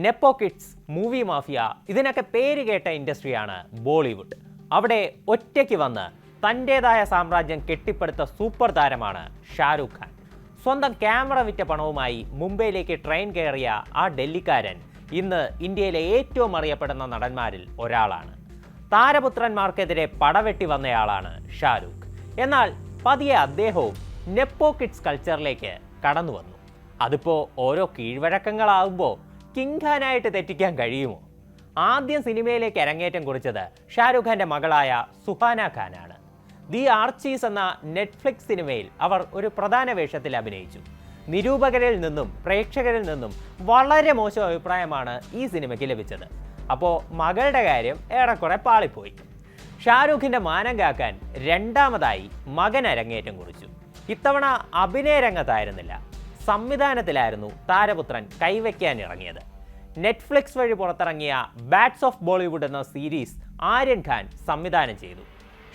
നെപ്പോ kids, movie mafia ഇതിനൊക്കെ പേര് കേട്ട ഇൻഡസ്ട്രിയാണ് ബോളിവുഡ്. അവിടെ ഒറ്റയ്ക്ക് വന്ന് തൻ്റെതായ സാമ്രാജ്യം കെട്ടിപ്പടുത്ത സൂപ്പർ താരമാണ് ഷാരൂഖ് ഖാൻ. സ്വന്തം ക്യാമറ വിറ്റ പണവുമായി മുംബൈയിലേക്ക് ട്രെയിൻ കയറിയ ആ ഡൽഹിക്കാരൻ ഇന്ന് ഇന്ത്യയിലെ ഏറ്റവും അറിയപ്പെടുന്ന നടന്മാരിൽ ഒരാളാണ്. താരപുത്രന്മാർക്കെതിരെ പടവെട്ടി വന്നയാളാണ് ഷാരൂഖ്. എന്നാൽ പതിയെ അദ്ദേഹവും നെപ്പോ കിഡ്സ് കൾച്ചറിലേക്ക് കടന്നു വന്നു. അതിപ്പോൾ ഓരോ കീഴ്വഴക്കങ്ങളാകുമ്പോൾ കിങ് ഖാനായിട്ട് തെറ്റിക്കാൻ കഴിയുമോ? ആദ്യം സിനിമയിലേക്ക് അരങ്ങേറ്റം കുറിച്ചത് ഷാരൂഖ് ഖാന്റെ മകളായ സുഹാന ഖാനാണ്. ദി ആർച്ചീസ് എന്ന നെറ്റ്ഫ്ലിക്സ് സിനിമയിൽ അവർ ഒരു പ്രധാന വേഷത്തിൽ അഭിനയിച്ചു. നിരൂപകരിൽ നിന്നും പ്രേക്ഷകരിൽ നിന്നും വളരെ മോശം അഭിപ്രായമാണ് ഈ സിനിമയ്ക്ക് ലഭിച്ചത്. അപ്പോൾ മകളുടെ കാര്യം ഏറെക്കുറെ പാളിപ്പോയി. ഷാരൂഖിന്റെ മാനം കാക്കാൻ രണ്ടാമതായി മകൻ അരങ്ങേറ്റം കുറിച്ചു. ഇത്തവണ അഭിനയ രംഗത്തായിരുന്നില്ല, സംവിധാനത്തിലായിരുന്നു താരപുത്രൻ കൈവയ്ക്കാൻ ഇറങ്ങിയത്. നെറ്റ്ഫ്ലിക്സ് വഴി പുറത്തിറങ്ങിയ ബാറ്റ്സ് ഓഫ് ബോളിവുഡ് എന്ന സീരീസ് ആര്യൻ ഖാൻ സംവിധാനം ചെയ്തു.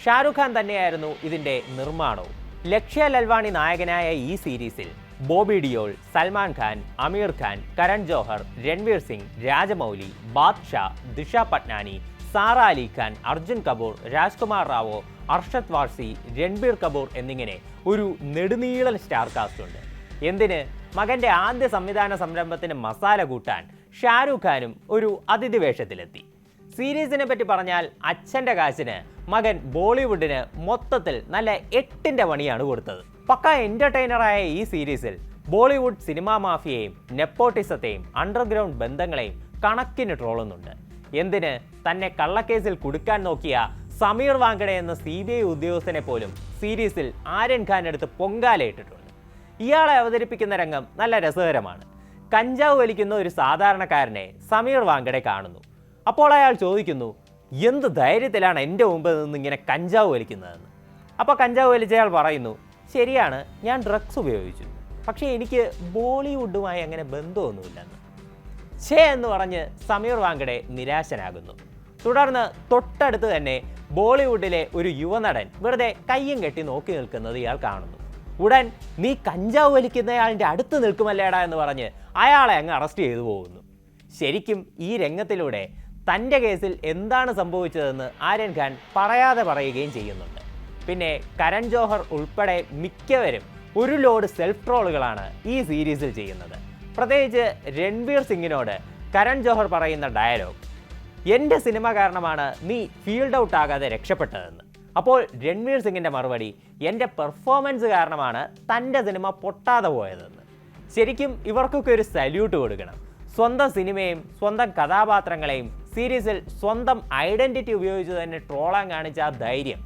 ഷാരൂഖ് ഖാൻ തന്നെയായിരുന്നു ഇതിന്റെ നിർമ്മാണവും. ലക്ഷ്യ ലൽവാണി നായകനായ ഈ സീരീസിൽ ബോബി ഡിയോൾ, സൽമാൻ ഖാൻ, അമീർ ഖാൻ, കരൺ ജോഹർ, രൺവീർ സിംഗ്, രാജമൗലി, ബാദ്ഷാ, ദിഷ പട്നാനി, സാറ അലി ഖാൻ, അർജുൻ കപൂർ, രാജ്കുമാർ റാവോ, അർഷദ് വാർസി, രൺബീർ കപൂർ എന്നിങ്ങനെ ഒരു നെടുനീളൻ സ്റ്റാർ കാസ്റ്റ് ഉണ്ട്. എന്തിന്, മകന്റെ ആദ്യ സംവിധാന സംരംഭത്തിന് മസാല കൂട്ടാൻ ഷാരൂഖ് ഖാനും ഒരു അതിഥി വേഷത്തിലെത്തി. സീരീസിനെ പറ്റി പറഞ്ഞാൽ അച്ഛൻ്റെ കാശിന് മകൻ ബോളിവുഡിന് മൊത്തത്തിൽ നല്ല 8ന്റെ പണിയാണ് കൊടുത്തത്. പക്ക എൻ്റർടൈനറായ ഈ സീരീസിൽ ബോളിവുഡ് സിനിമാ മാഫിയയും നെപ്പോട്ടിസത്തെയും അണ്ടർഗ്രൗണ്ട് ബന്ധങ്ങളെയും കണക്കിന് ട്രോളുന്നുണ്ട്. എന്തിന്, തന്നെ കള്ളക്കേസിൽ കുടുക്കാൻ നോക്കിയ സമീർ വാങ്കഡെ എന്ന CBI ഉദ്യോഗസ്ഥനെ പോലും സീരീസിൽ ആര്യൻ ഖാൻ എടുത്ത് പൊങ്കാലയിട്ടിട്ടുണ്ട്. ഇയാളെ അവതരിപ്പിക്കുന്ന രംഗം നല്ല രസകരമാണ്. കഞ്ചാവ് വലിക്കുന്ന ഒരു സാധാരണക്കാരനെ സമീർ വാങ്കഡെ കാണുന്നു. അപ്പോൾ അയാൾ ചോദിക്കുന്നു, എന്ത് ധൈര്യത്തിലാണ് എൻ്റെ മുമ്പിൽ നിന്ന് ഇങ്ങനെ കഞ്ചാവ് വലിക്കുന്നതെന്ന്. അപ്പോൾ കഞ്ചാവ് വലിച്ചയാൾ പറയുന്നു, ശരിയാണ്, ഞാൻ ഡ്രഗ്സ് ഉപയോഗിച്ചു, പക്ഷേ എനിക്ക് ബോളിവുഡുമായി അങ്ങനെ ബന്ധമൊന്നുമില്ലെന്ന്. എന്ന് പറഞ്ഞ് സമീർ വാങ്കഡെ നിരാശനാകുന്നു. തുടർന്ന് തൊട്ടടുത്ത് തന്നെ ബോളിവുഡിലെ ഒരു യുവനടൻ വെറുതെ കയ്യും കെട്ടി നോക്കി നിൽക്കുന്നത് ഇയാൾ കാണുന്നു. ഉടൻ, നീ കഞ്ചാവ് വലിക്കുന്നയാളിൻ്റെ അടുത്ത് നിൽക്കുമല്ലേടാ എന്ന് പറഞ്ഞ് അയാളെ അങ്ങ് അറസ്റ്റ് ചെയ്തു പോകുന്നു. ശരിക്കും ഈ രംഗത്തിലൂടെ തൻ്റെ കേസിൽ എന്താണ് സംഭവിച്ചതെന്ന് ആര്യൻ ഖാൻ പറയാതെ പറയുകയും ചെയ്യുന്നുണ്ട്. പിന്നെ കരൺ ജോഹർ ഉൾപ്പെടെ മിക്കവരും ഒരു ലോഡ് സെൽഫ് ട്രോളുകളാണ് ഈ സീരീസിൽ ചെയ്യുന്നത്. പ്രത്യേകിച്ച് രൺവീർ സിംഗിനോട് കരൺ ജോഹർ പറയുന്ന ഡയലോഗ്, എൻ്റെ സിനിമ കാരണമാണ് നീ ഫീൽഡ് ഔട്ട് ആകാതെ രക്ഷപ്പെട്ടതെന്ന്. അപ്പോൾ രൺവീർ സിംഗിൻ്റെ മറുപടി, എൻ്റെ പെർഫോമൻസ് കാരണമാണ് തൻ്റെ സിനിമ പൊട്ടാതെ പോയതെന്ന്. ശരിക്കും ഇവർക്കൊക്കെ ഒരു സല്യൂട്ട് കൊടുക്കണം. സ്വന്തം സിനിമയും സ്വന്തം കഥാപാത്രങ്ങളെയും സീരീസിൽ സ്വന്തം ഐഡൻറ്റിറ്റി ഉപയോഗിച്ച് തന്നെ ട്രോളാൻ കാണിച്ച ആ ധൈര്യം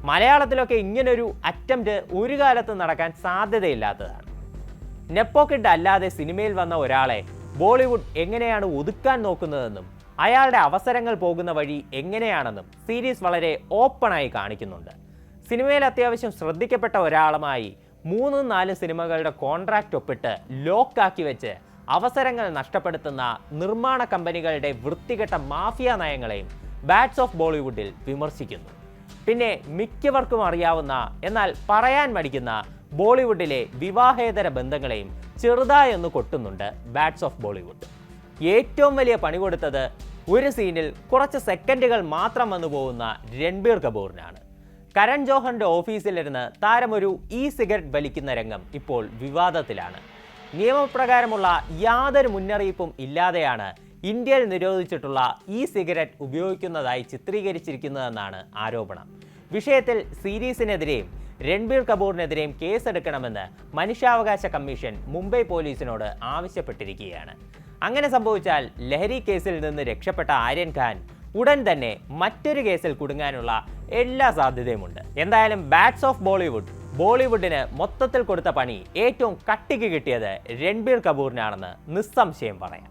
മലയാളത്തിലൊക്കെ ഇങ്ങനൊരു അറ്റംപ്റ്റ് ഒരു കാലത്ത് നടക്കാൻ സാധ്യതയില്ലാത്തതാണ്. നെപ്പോ കിഡ് അല്ലാതെ സിനിമയിൽ വന്ന ഒരാളെ ബോളിവുഡ് എങ്ങനെയാണ് ഒതുക്കാൻ നോക്കുന്നതെന്നും അയാളുടെ അവസരങ്ങൾ പോകുന്ന വഴി എങ്ങനെയാണെന്നും സീരീസ് വളരെ ഓപ്പണായി കാണിക്കുന്നുണ്ട്. സിനിമയിൽ അത്യാവശ്യം ശ്രദ്ധിക്കപ്പെട്ട ഒരാളുമായി 3-4 സിനിമകളുടെ കോൺട്രാക്റ്റ് ഒപ്പിട്ട് ലോക്കാക്കി വെച്ച് അവസരങ്ങൾ നഷ്ടപ്പെടുത്തുന്ന നിർമ്മാണ കമ്പനികളുടെ വൃത്തികെട്ട മാഫിയ നയങ്ങളെയും ബാറ്റ്സ് ഓഫ് ബോളിവുഡിൽ വിമർശിക്കുന്നു. പിന്നെ മിക്കവർക്കും അറിയാവുന്ന എന്നാൽ പറയാൻ മടിക്കുന്ന ബോളിവുഡിലെ വിവാഹേതര ബന്ധങ്ങളെയും ചെറുതായൊന്ന് കൊട്ടുന്നുണ്ട് ബാറ്റ്സ് ഓഫ് ബോളിവുഡ്. ഏറ്റവും വലിയ പണി കൊടുത്തത് ഒരു സീനിൽ കുറച്ച് സെക്കൻഡുകൾ മാത്രം വന്നു പോകുന്ന രൺബീർ കപൂറിനാണ്. കരൺ ജോഹറിന്റെ ഓഫീസിലിരുന്ന് താരം ഒരു സിഗരറ്റ് വലിക്കുന്ന രംഗം ഇപ്പോൾ വിവാദത്തിലാണ്. നിയമപ്രകാരമുള്ള യാതൊരു മുന്നറിയിപ്പും ഇല്ലാതെയാണ് ഇന്ത്യയിൽ നിരോധിച്ചിട്ടുള്ള സിഗരറ്റ് ഉപയോഗിക്കുന്നതായി ചിത്രീകരിച്ചിരിക്കുന്നതെന്നാണ് ആരോപണം. വിഷയത്തിൽ സീരീസിനെതിരെയും രൺബീർ കപൂറിനെതിരെയും കേസെടുക്കണമെന്ന് മനുഷ്യാവകാശ കമ്മീഷൻ മുംബൈ പോലീസിനോട് ആവശ്യപ്പെട്ടിരിക്കുകയാണ്. അങ്ങനെ സംഭവിച്ചാൽ ലഹരി കേസിൽ നിന്ന് രക്ഷപ്പെട്ട ആര്യൻ ഖാൻ ഉടൻ തന്നെ മറ്റൊരു കേസിൽ കുടുങ്ങാനുള്ള എല്ലാ സാധ്യതയുമുണ്ട്. എന്തായാലും ബാറ്റ്സ് ഓഫ് ബോളിവുഡിന് മൊത്തത്തിൽ കൊടുത്ത പണി ഏറ്റവും കട്ടിക്ക് കിട്ടിയത് രൺബീർ കപൂറിനാണെന്ന് നിസ്സംശയം പറയാം.